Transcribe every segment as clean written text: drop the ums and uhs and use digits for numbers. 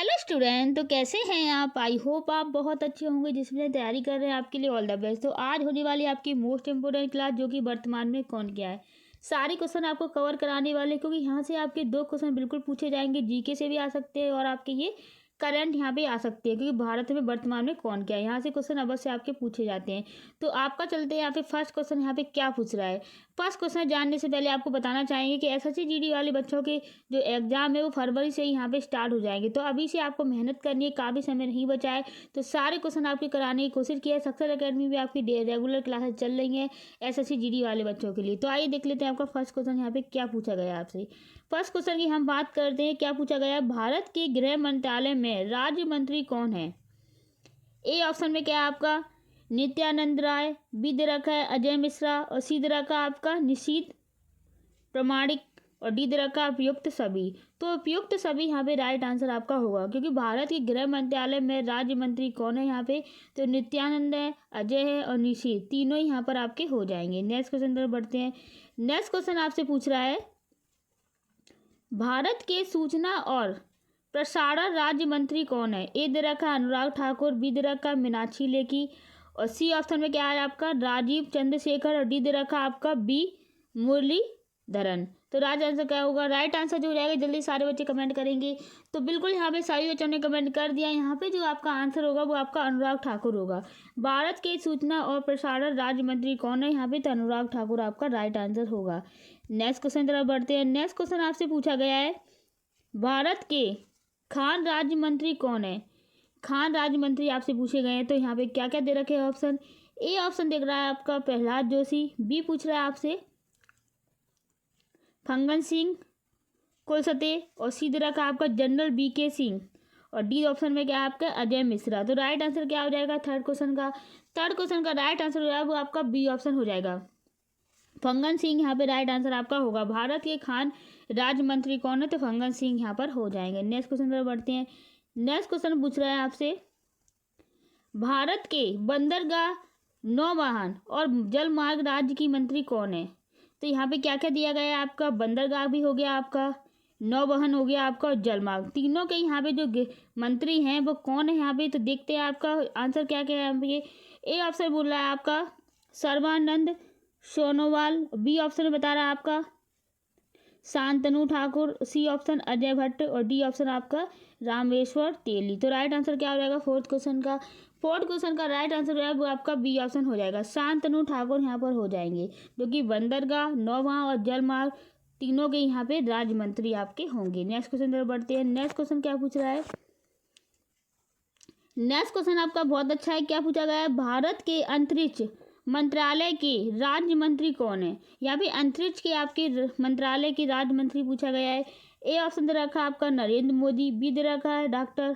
Hello student, तो कैसे हैं आप। आई होप आप बहुत अच्छे होंगे जिसमें तैयारी कर रहे हैं। आपके लिए ऑल द बेस्ट। तो आज होने वाली आपकी मोस्ट इंपोर्टेंट क्लास जो कि वर्तमान में कौन क्या है, सारे क्वेश्चन आपको कवर कराने वाले, क्योंकि यहाँ से आपके 2 क्वेश्चन बिल्कुल पूछे जाएंगे। जीके से भी आ सकते हैं और आपके ये करंट यहाँ पे आ सकते हैं, क्योंकि भारत में वर्तमान में कौन क्या है, यहाँ से क्वेश्चन अवश्य आपके पूछे जाते हैं। तो आपका चलते हैं यहाँ पे फर्स्ट क्वेश्चन यहाँ पे क्या पूछ रहा है। फर्स्ट क्वेश्चन जानने से पहले आपको बताना चाहेंगे कि एसएससी जीडी वाले बच्चों के जो एग्जाम है वो फरवरी से ही यहाँ पे स्टार्ट हो जाएंगे। तो अभी से आपको मेहनत करनी है, काफ़ी समय नहीं बचा है। तो सारे क्वेश्चन आपके कराने की कोशिश की है। सक्सेस एकेडमी में आपकी रेगुलर क्लासेस चल रही हैं एसएससी जीडी वाले बच्चों के लिए। तो आइए देख लेते हैं आपका फर्स्ट क्वेश्चन यहाँ पे क्या पूछा गया है आपसे। फर्स्ट क्वेश्चन की हम बात करते हैं, क्या पूछा गया है। भारत के गृह मंत्रालय में राज्य मंत्री कौन है। ए ऑप्शन में क्या है आपका नित्यानंद राय, बी दे रखा है अजय मिश्रा, और सी दे रखा है आपका निशीथ प्रमाणिक, और डी दे रखा है उपयुक्त सभी। तो उपयुक्त सभी यहाँ पे राइट आंसर आपका होगा, क्योंकि भारत के गृह मंत्रालय में राज्य मंत्री कौन है यहाँ पे, तो नित्यानंद है, अजय है और निशीथ, तीनों ही यहाँ पर आपके हो जाएंगे। नेक्स्ट क्वेश्चन तरफ बढ़ते हैं। नेक्स्ट क्वेश्चन आपसे पूछ रहा है, भारत के सूचना और प्रसारण राज्य मंत्री कौन है। ए दे रखा है अनुराग ठाकुर, बी दे रखा है मीनाक्षी लेखी, और सी ऑप्शन में क्या है आपका राजीव चंद्रशेखर, और डी दे रखा है आपका बी मुरलीधरन। तो राइट आंसर क्या होगा। राइट आंसर जो हो जाएगा, जल्दी सारे बच्चे कमेंट करेंगे। तो बिल्कुल यहाँ पे सभी बच्चों ने कमेंट कर दिया। यहाँ पे जो आपका आंसर होगा वो आपका अनुराग ठाकुर होगा। भारत के सूचना और प्रसारण राज्य मंत्री कौन है यहाँ पे, तो अनुराग ठाकुर आपका राइट आंसर होगा। नेक्स्ट क्वेश्चन तरफ बढ़ते हैं। नेक्स्ट क्वेश्चन आपसे पूछा गया है, भारत के खान राज्य मंत्री कौन है। खान राज्य मंत्री आपसे पूछे गए हैं। तो यहाँ पे क्या क्या दे रखे हैं ऑप्शन। ए ऑप्शन देख रहा है आपका प्रहलाद जोशी, बी पूछ रहा है आपसे फंगन सिंह कुलसते, और सी दे रखा है आपका जनरल बीके सिंह, और डी ऑप्शन में क्या है आपका अजय मिश्रा। तो राइट आंसर क्या हो जाएगा थर्ड क्वेश्चन का। थर्ड क्वेश्चन का राइट आंसर हो जाएगा वो आपका बी ऑप्शन हो जाएगा, फंगन सिंह यहाँ पे राइट आंसर आपका होगा। भारत के खान राज्य मंत्री कौन है, तो फंगन सिंह यहाँ पर हो जाएंगे। नेक्स्ट क्वेश्चन तरफ बढ़ते हैं। नेक्स्ट क्वेश्चन पूछ रहा है आपसे, भारत के बंदरगाह नौवहन और जलमार्ग राज्य की मंत्री कौन है। तो यहाँ पे क्या क्या दिया गया है आपका, बंदरगाह भी हो गया आपका, नौवहन हो गया आपका, और जलमार्ग, तीनों के यहाँ पे जो मंत्री हैं वो कौन है यहाँ पे। तो देखते हैं आपका आंसर क्या क्या है यहाँ पे। ए ऑप्शन बोल रहा है आपका सर्बानंद सोनोवाल, बी ऑप्शन में बता रहा है आपका शांतनु ठाकुर, सी ऑप्शन अजय भट्ट, और डी ऑप्शन आपका रामेश्वर तेली। तो राइट आंसर क्या हो जाएगा फोर्थ क्वेश्चन का। फोर्थ क्वेश्चन का राइट आंसर है वो आपका बी ऑप्शन हो जाएगा, शांतनु ठाकुर यहाँ पर हो जाएंगे, जो कि बंदरगाह नौवहन और जलमार्ग तीनों के यहाँ पे राज्य मंत्री आपके होंगे। नेक्स्ट क्वेश्चन तरफ बढ़ते हैं। नेक्स्ट क्वेश्चन क्या पूछ रहा है। नेक्स्ट क्वेश्चन आपका बहुत अच्छा है। क्या पूछा गया है, भारत के अंतरिक्ष मंत्रालय के राज्य मंत्री कौन है। यहाँ पे अंतरिक्ष के आपके मंत्रालय के राज्य मंत्री पूछा गया है। ए ऑप्शन दे रखा है आपका नरेंद्र मोदी, बी दे रखा है doctor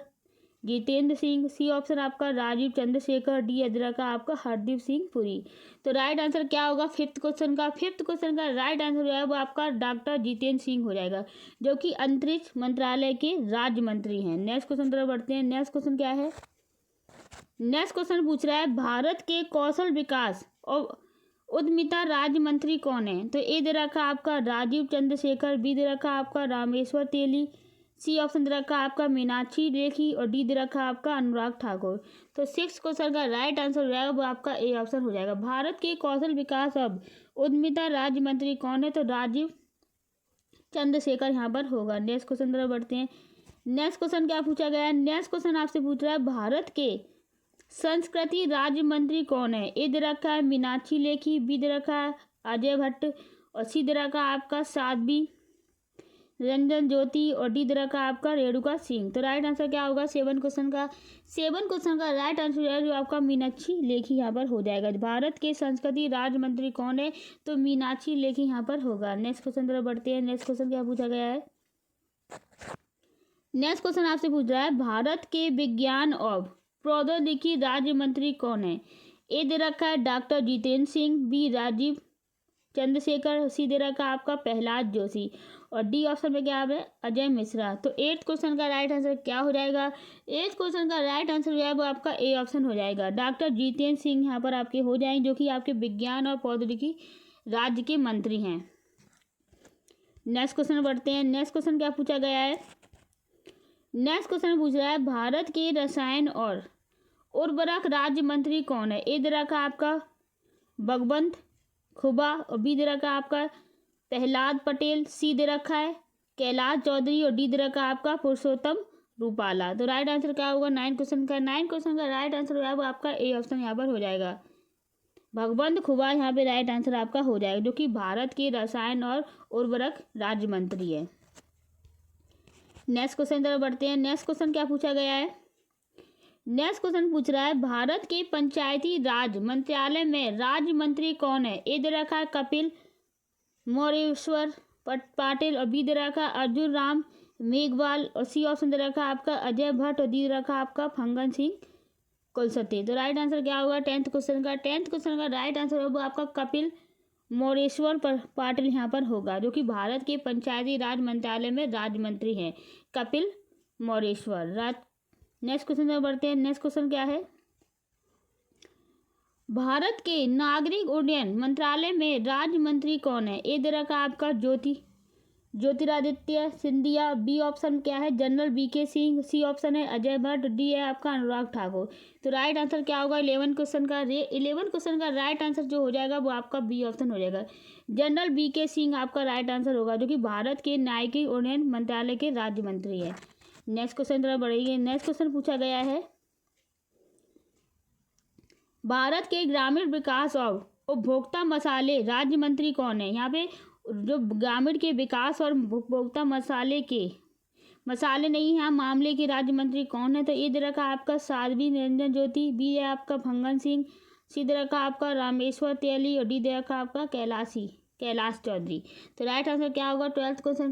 Jitendra Singh, C option आपका राजीव चंद्रशेखर, डी दे रखा है आपका हरदीप सिंह पुरी। तो राइट आंसर क्या होगा फिफ्थ क्वेश्चन का। फिफ्थ क्वेश्चन का राइट आंसर जो है वो आपका डॉक्टर जितेंद्र सिंह हो जाएगा, जो कि अंतरिक्ष मंत्रालय के राज्य मंत्री हैं। नेक्स्ट क्वेश्चन तरफ बढ़ते हैं। नेक्स्ट क्वेश्चन क्या है। नेक्स्ट क्वेश्चन पूछ रहा है, भारत के कौशल विकास और उद्यमिता राज्य मंत्री कौन है। तो ए दे रखा आपका राजीव चंद्रशेखर, बी दे रखा आपका रामेश्वर तेली, सी ऑप्शन दे रखा आपका मीनाक्षी लेखी, और डी दे रखा आपका अनुराग ठाकुर। तो सिक्स क्वेश्चन का राइट आंसर हो जाएगा वो आपका ए ऑप्शन हो जाएगा। भारत के कौशल विकास और उद्यमिता राज्य मंत्री कौन है, तो राजीव चंद्रशेखर यहाँ पर होगा। नेक्स्ट क्वेश्चन तरफ बढ़ते हैं। नेक्स्ट क्वेश्चन क्या पूछा गया है। नेक्स्ट क्वेश्चन आपसे पूछ रहा है, भारत के संस्कृति राज्य मंत्री कौन है। ए दे रखा है मीनाक्षी लेखी, बी दे रखा है अजय भट्ट, और सी दे रखा है आपका साध्वी रंजन ज्योति, और डी दे रखा है आपका रेणुका सिंह। तो राइट आंसर क्या होगा सेवन क्वेश्चन का। सेवन क्वेश्चन का राइट आंसर है जो आपका मीनाक्षी लेखी यहाँ पर हो जाएगा। भारत के संस्कृति राज्य मंत्री कौन है, तो मीनाक्षी लेखी यहाँ पर होगा। नेक्स्ट क्वेश्चन तरफ बढ़ते हैं। नेक्स्ट क्वेश्चन क्या पूछा गया है। नेक्स्ट क्वेश्चन आपसे पूछ रहा है, भारत के विज्ञान और प्रौद्योगिकी राज्य मंत्री कौन है। ए दे रखा है डॉक्टर जितेंद्र सिंह, बी राजीव चंद्रशेखर, सी दे रखा है आपका प्रहलाद जोशी, और डी ऑप्शन में क्या है अजय मिश्रा। तो एट्थ क्वेश्चन का राइट आंसर क्या हो जाएगा। एट्थ क्वेश्चन का राइट आंसर जो है वो आपका ए ऑप्शन हो जाएगा, डॉक्टर जितेंद्र सिंह यहाँ पर आपके हो जाएंगे, जो कि आपके विज्ञान और प्रौद्योगिकी राज्य के मंत्री हैं। नेक्स्ट क्वेश्चन बढ़ते हैं। नेक्स्ट क्वेश्चन क्या पूछा गया है, नेक्स्ट क्वेश्चन पूछ रहा है भारत के रसायन और उर्वरक राज्य मंत्री कौन है? ए दे रखा आपका भगवंत खुबा और बी दे रखा आपका प्रहलाद पटेल, सी दे रखा है कैलाश चौधरी और डी दे रखा आपका पुरुषोत्तम रूपाला। तो राइट आंसर क्या होगा? 9 क्वेश्चन का राइट आंसर हो जाएगा आपका ए ऑप्शन यहाँ पर हो जाएगा। भगवंत खुबा यहाँ पे राइट आंसर आपका हो जाएगा, जो कि भारत के रसायन और उर्वरक राज्य मंत्री है। नेक्स्ट क्वेश्चन तरफ बढ़ते हैं। नेक्स्ट क्वेश्चन क्या पूछा गया है? नेक्स्ट क्वेश्चन पूछ रहा है भारत के पंचायती राज मंत्रालय में राज्य मंत्री कौन है? ए दे रखा है कपिल मोरेश्वर पाटिल और बी दे रखा अर्जुन राम मेघवाल और सी ऑप्शन दे रखा आपका अजय भट्ट और डी दे रखा आपका फंगन सिंह कुलसती। तो राइट आंसर क्या होगा? 10th क्वेश्चन का राइट आंसर होगा आपका कपिल मोरेश्वर पाटिल यहाँ पर होगा, जो कि भारत के पंचायती राज मंत्रालय में राज्य मंत्री हैं कपिल मोरेश्वर। नेक्स्ट क्वेश्चन में बढ़ते हैं। नेक्स्ट क्वेश्चन क्या है? भारत के नागरिक उड्डयन मंत्रालय में राज्य मंत्री कौन है? ए दे रखा आपका ज्योतिरादित्य सिंधिया, बी ऑप्शन क्या है general VK Singh, C option है अजय भट्ट, डी है आपका अनुराग ठाकुर। तो राइट आंसर क्या होगा? 11 क्वेश्चन का राइट आंसर जो हो जाएगा वो आपका बी ऑप्शन हो जाएगा, जनरल वीके सिंह आपका राइट आंसर होगा, जो कि भारत के नागरिक उड्डयन मंत्रालय के राज्य मंत्री है। नेक्स्ट क्वेश्चन तरफ बढ़ेंगे। नेक्स्ट क्वेश्चन पूछा गया है भारत के ग्रामीण विकास और उपभोक्ता मसाले राज्य मंत्री कौन है? यहाँ पे जो ग्रामीण के विकास और उपभोक्ता मसाले नहीं है मामले के राज्य मंत्री कौन है? तो ए दे रखा आपका साध्वी निरंजन ज्योति, बी है आपका फंगन सिंह, सी दे रखा आपका रामेश्वर तेली और डी दे रखा आपका कैलाश चौधरी। तो राइट आंसर क्या होगा? 12th क्वेश्चन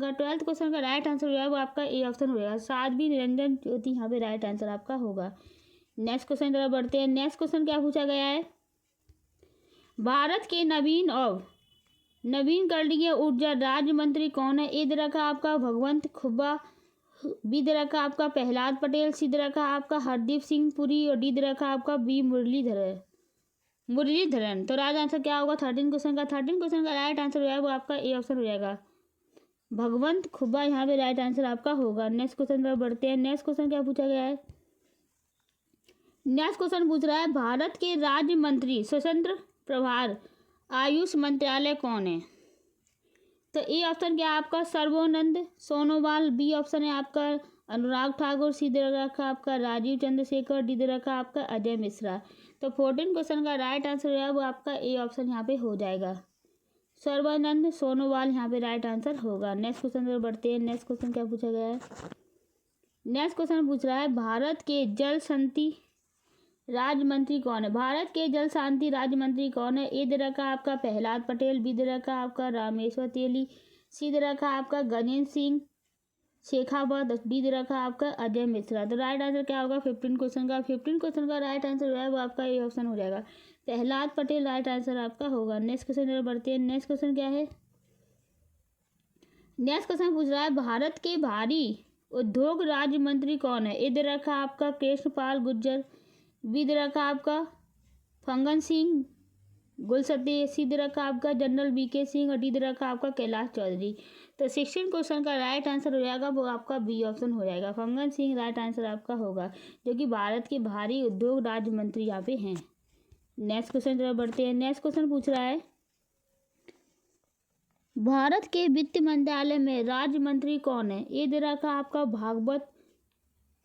का राइट आंसर हो जाएगा वो आपका ए ऑप्शन हो जाएगा, साध्वी निरंजन ज्योति यहाँ पे राइट आंसर आपका होगा। नेक्स्ट क्वेश्चन तरफ बढ़ते हैं। नेक्स्ट क्वेश्चन क्या पूछा गया है? भारत के नवीनकरणीय ऊर्जा राज्य मंत्री कौन है? ए दे रखा आपका भगवंत खुब्बा, बी दे रखा आपका प्रहलाद पटेल, सी दे रखा आपका हरदीप सिंह पुरी और डी दे रखा आपका बी मुरलीधरन। तो राइट आंसर क्या होगा? 13 क्वेश्चन का राइट आंसर हो जाएगा वो आपका ए ऑप्शन हो जाएगा, भगवंत खुब्बा यहाँ पे राइट आंसर आपका होगा। नेक्स्ट क्वेश्चन तरफ बढ़ते हैं। नेक्स्ट क्वेश्चन क्या पूछा गया है? नेक्स्ट क्वेश्चन पूछ रहा है भारत के राज्य मंत्री स्वतंत्र प्रभार आयुष मंत्रालय कौन है? तो ए ऑप्शन क्या आपका सर्वोनंद सोनोवाल, बी ऑप्शन है आपका अनुराग ठाकुर, सी दे रखा आपका राजीव चंद्रशेखर, डी दे रखा आपका अजय मिश्रा। तो 14 क्वेश्चन का राइट आंसर है वो आपका ए ऑप्शन यहाँ पे हो जाएगा, सर्वानंद सोनोवाल यहाँ पे राइट आंसर होगा। नेक्स्ट क्वेश्चन पर बढ़ते हैं। नेक्स्ट क्वेश्चन क्या पूछा गया है? नेक्स्ट क्वेश्चन पूछ रहा है भारत के जल शांति राज्य मंत्री कौन है? भारत के जल शांति राज्य मंत्री कौन है? ए दे रखा आपका प्रहलाद पटेल, बी दे रखा आपका रामेश्वर तेली, सी दे रखा आपका गजेंद्र सिंह शेखावत, डी दे रखा आपका अजय मिश्रा। तो राइट आंसर क्या होगा? 15 क्वेश्चन का राइट आंसर है वो आपका ए ऑप्शन हो जाएगा, प्रहलाद पटेल राइट आंसर आपका होगा। नेक्स्ट क्वेश्चन बढ़ते हैं। नेक्स्ट क्वेश्चन क्या है? नेक्स्ट क्वेश्चन पूछ रहा है भारत के भारी उद्योग राज्य मंत्री कौन है? ए दे रखा आपका कृष्णपाल गुर्जर, बी दे रखा आपका फंगन सिंह गुलसती, सी दे रखा आपका जनरल वीके सिंह और डी दे रखा आपका कैलाश चौधरी। तो 16 क्वेश्चन का राइट आंसर हो जाएगा वो आपका बी ऑप्शन हो जाएगा, फंगन सिंह राइट आंसर आपका होगा, जो कि भारत के भारी उद्योग राज्य मंत्री यहाँ पे हैं। नेक्स्ट क्वेश्चन तरफ बढ़ते हैं। नेक्स्ट क्वेश्चन पूछ रहा है भारत के वित्त मंत्रालय में राज्य मंत्री कौन है? ए दे रखा आपका भागवत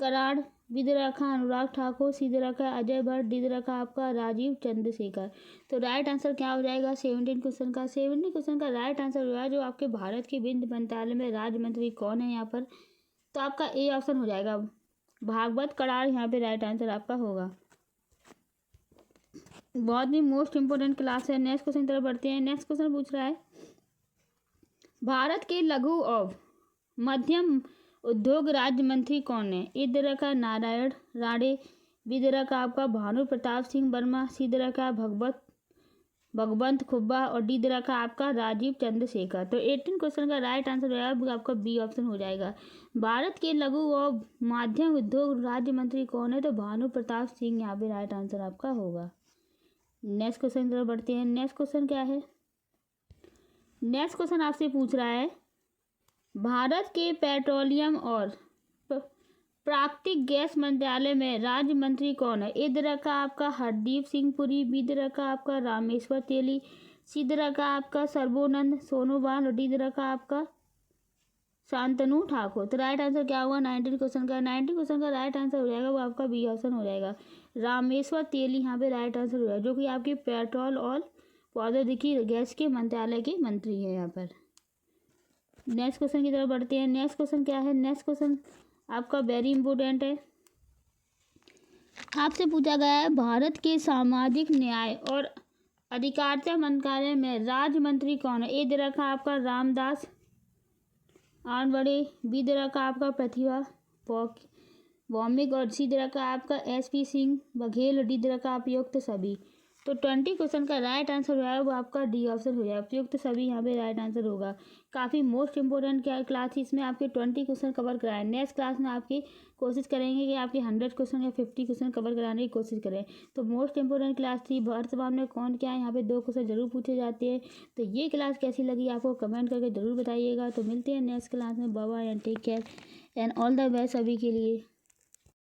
कराड़, बी दे रखा अनुराग ठाकुर, सी दे रखा अजय भट्ट, डी दे रखा आपका राजीव चंद्रशेखर। तो राइट आंसर क्या हो जाएगा? 17 क्वेश्चन का राइट आंसर हो जाएगा जो आपके भारत के वित्त मंत्रालय में राज्य मंत्री कौन है यहाँ पर? तो आपका ए ऑप्शन हो जाएगा, भागवत कराड़ यहाँ पे राइट आंसर आपका होगा। बहुत ही मोस्ट इंपोर्टेंट क्लास है। नेक्स्ट क्वेश्चन तरफ बढ़ते हैं। नेक्स्ट क्वेश्चन पूछ रहा है भारत के लघु और मध्यम उद्योग राज्य मंत्री कौन है? ए दे रखा नारायण राणे, बी दे रखा आपका भानु प्रताप सिंह वर्मा, सी दे रखा भगवंत खुब्बा और डी दे रखा आपका राजीव चंद्रशेखर। तो 18 क्वेश्चन का राइट आंसर हो जाएगा आपका बी ऑप्शन हो जाएगा, भारत के लघु और मध्यम उद्योग राज्य मंत्री कौन है? तो भानु प्रताप सिंह यहाँ पे राइट आंसर आपका होगा। नेक्स्ट क्वेश्चन तरफ बढ़ते हैं। नेक्स्ट क्वेश्चन क्या है? नेक्स्ट क्वेश्चन आपसे पूछ रहा है भारत के पेट्रोलियम और प्राकृतिक गैस मंत्रालय में राज्य मंत्री कौन है? ए दे रखा आपका हरदीप सिंह पुरी, बी दे रखा आपका रामेश्वर तेली, सी दे रखा आपका सर्बोनंद सोनोवाल और डी दे रखा आपका शांतनु ठाकुर। तो राइट आंसर क्या हुआ 19 क्वेश्चन का? 19 क्वेश्चन का राइट आंसर हो जाएगा वो आपका बी ऑप्शन हो जाएगा, रामेश्वर तेली यहाँ पे राइट आंसर हो जाएगा, जो कि आपके पेट्रोल और प्रौद्योगिकी गैस के मंत्रालय के मंत्री है यहाँ पर। नेक्स्ट क्वेश्चन की तरफ बढ़ते हैं। नेक्स्ट क्वेश्चन क्या है? नेक्स्ट क्वेश्चन आपका वेरी इंपॉर्टेंट है। आपसे पूछा गया है भारत के सामाजिक न्याय और अधिकारिता मंत्रालय में राज्य मंत्री कौन है? ए दे रखा आपका रामदास आठवले, बी दे रखा आपका प्रतिभा भौमिक और सी दे रखा आपका SP सिंह बघेल, डी दे रखा उपयुक्त सभी। तो 20 क्वेश्चन का राइट आंसर हो जाएगा वो आपका डी ऑप्शन हो जाएगा, उपयुक्त सभी यहाँ पे राइट आंसर होगा। काफ़ी मोस्ट इंपॉर्टेंट क्या क्लास थी, इसमें आपके 20 क्वेश्चन कवर कराए। नेक्स्ट क्लास में आपकी कोशिश करेंगे कि आपके 100 क्वेश्चन या 50 क्वेश्चन कवर कराने की कोशिश करें। तो मोस्ट इंपॉर्टेंट क्लास थी। वर्तमान में कौन क्या है, यहाँ पे 2 क्वेश्चन जरूर पूछे जाते हैं। तो ये क्लास कैसी लगी आपको कमेंट करके जरूर बताइएगा। तो मिलते हैं नेक्स्ट क्लास में। Bye bye and take care and all the best सभी के लिए।